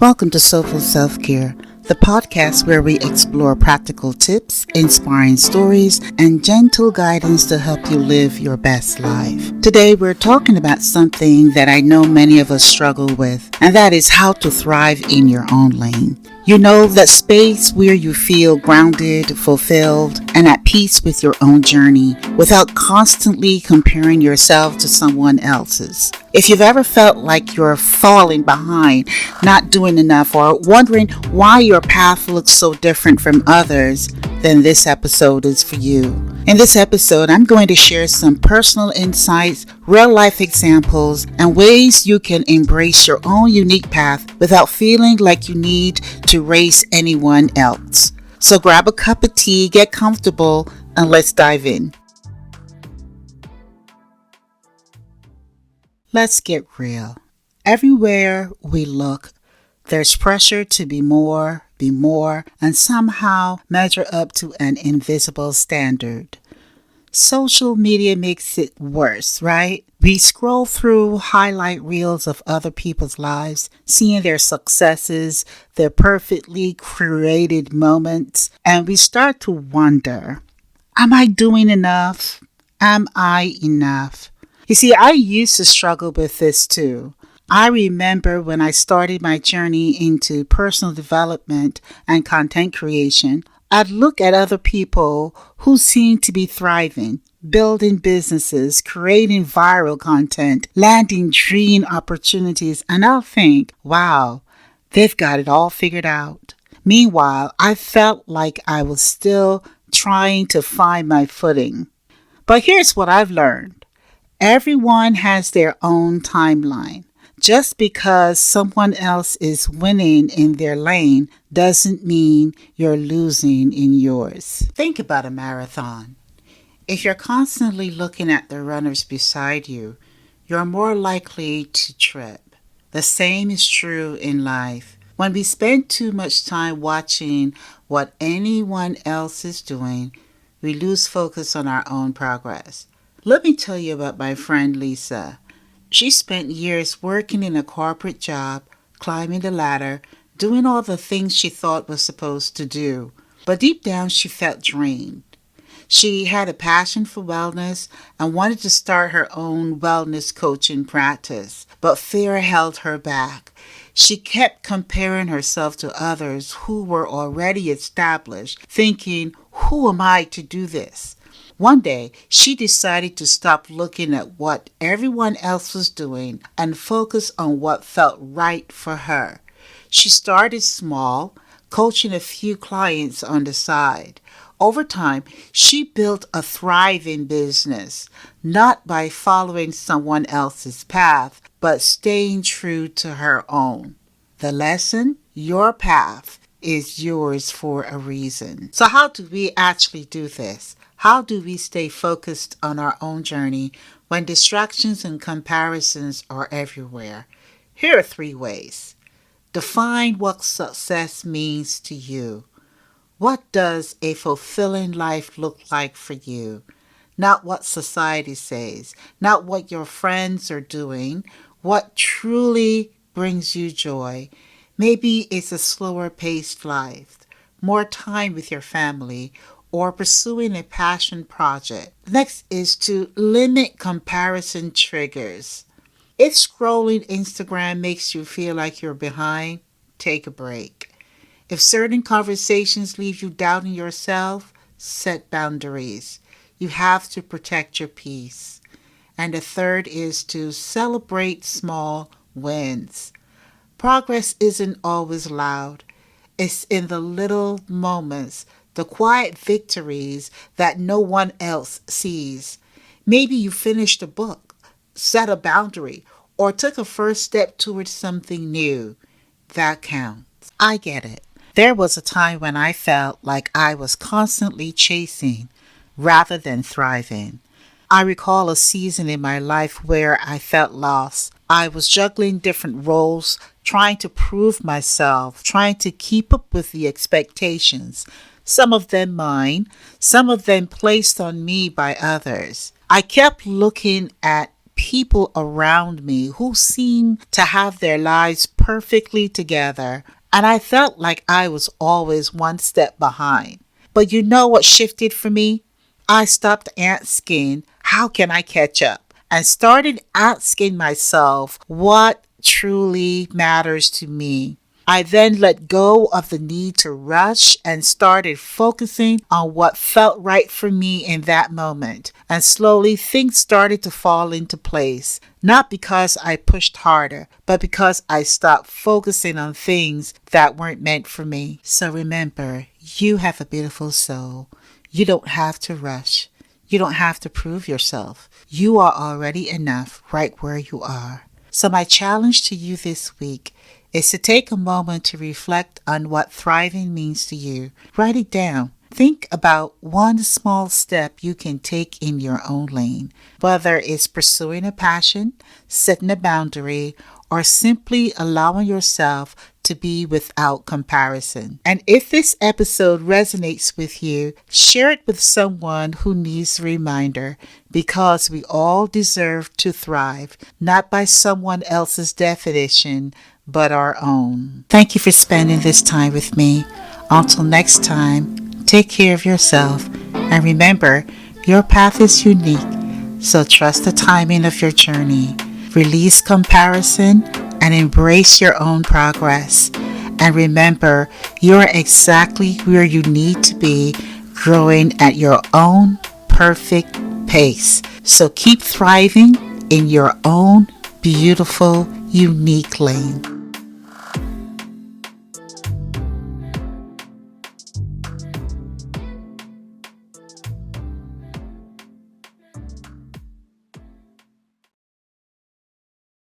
Welcome to Soulful Selfcare, the podcast where we explore practical tips, inspiring stories, and gentle guidance to help you live your best life. Today, we're talking about something that I know many of us struggle with, and that is how to thrive in your own lane. You know, that space where you feel grounded, fulfilled, and at peace with your own journey without constantly comparing yourself to someone else's. If you've ever felt like you're falling behind, not doing enough, or wondering why your path looks so different from others, then this episode is for you. In this episode, I'm going to share some personal insights, real-life examples, and ways you can embrace your own unique path without feeling like you need to race anyone else. So grab a cup of tea, get comfortable, and let's dive in. Let's get real. Everywhere we look, there's pressure to be more, and somehow measure up to an invisible standard. Social media makes it worse, right? We scroll through highlight reels of other people's lives, seeing their successes, their perfectly created moments, and we start to wonder, am I doing enough? Am I enough? You see, I used to struggle with this too. I remember when I started my journey into personal development and content creation, I'd look at other people who seemed to be thriving, building businesses, creating viral content, landing dream opportunities, and I'll think, wow, they've got it all figured out. Meanwhile, I felt like I was still trying to find my footing. But here's what I've learned. Everyone has their own timeline. Just because someone else is winning in their lane doesn't mean you're losing in yours. Think about a marathon. If you're constantly looking at the runners beside you, you're more likely to trip. The same is true in life. When we spend too much time watching what anyone else is doing, we lose focus on our own progress. Let me tell you about my friend Lisa. She spent years working in a corporate job, climbing the ladder, doing all the things she thought was supposed to do. But deep down, she felt drained. She had a passion for wellness and wanted to start her own wellness coaching practice, but fear held her back. She kept comparing herself to others who were already established, thinking, who am I to do this? One day, she decided to stop looking at what everyone else was doing and focus on what felt right for her. She started small, coaching a few clients on the side. Over time, she built a thriving business, not by following someone else's path, but staying true to her own. The lesson? Your path is yours for a reason. So how do we actually do this? How do we stay focused on our own journey when distractions and comparisons are everywhere? Here are 3 ways. Define what success means to you. What does a fulfilling life look like for you? Not what society says, not what your friends are doing, what truly brings you joy. Maybe it's a slower paced life, more time with your family, or pursuing a passion project. Next is to limit comparison triggers. If scrolling Instagram makes you feel like you're behind, take a break. If certain conversations leave you doubting yourself, set boundaries. You have to protect your peace. And the third is to celebrate small wins. Progress isn't always loud. It's in the little moments, the quiet victories that no one else sees. Maybe you finished a book, set a boundary, or took a first step towards something new. That counts. I get it. There was a time when I felt like I was constantly chasing rather than thriving. I recall a season in my life where I felt lost. I was juggling different roles, trying to prove myself, trying to keep up with the expectations. Some of them mine, some of them placed on me by others. I kept looking at people around me who seemed to have their lives perfectly together, and I felt like I was always one step behind. But you know what shifted for me? I stopped asking, how can I catch up? And started asking myself what truly matters to me. I then let go of the need to rush and started focusing on what felt right for me in that moment. And slowly things started to fall into place. Not because I pushed harder, but because I stopped focusing on things that weren't meant for me. So remember, you have a beautiful soul. You don't have to rush. You don't have to prove yourself. You are already enough right where you are. So my challenge to you this week is to take a moment to reflect on what thriving means to you. Write it down. Think about one small step you can take in your own lane, whether it's pursuing a passion, setting a boundary, or simply allowing yourself to be without comparison. And if this episode resonates with you, share it with someone who needs a reminder, because we all deserve to thrive, not by someone else's definition, but our own. Thank you for spending this time with me. Until next time, take care of yourself, and remember, your path is unique, so trust the timing of your journey. Release comparison and embrace your own progress. And remember, you're exactly where you need to be, growing at your own perfect pace. So keep thriving in your own beautiful, unique lane.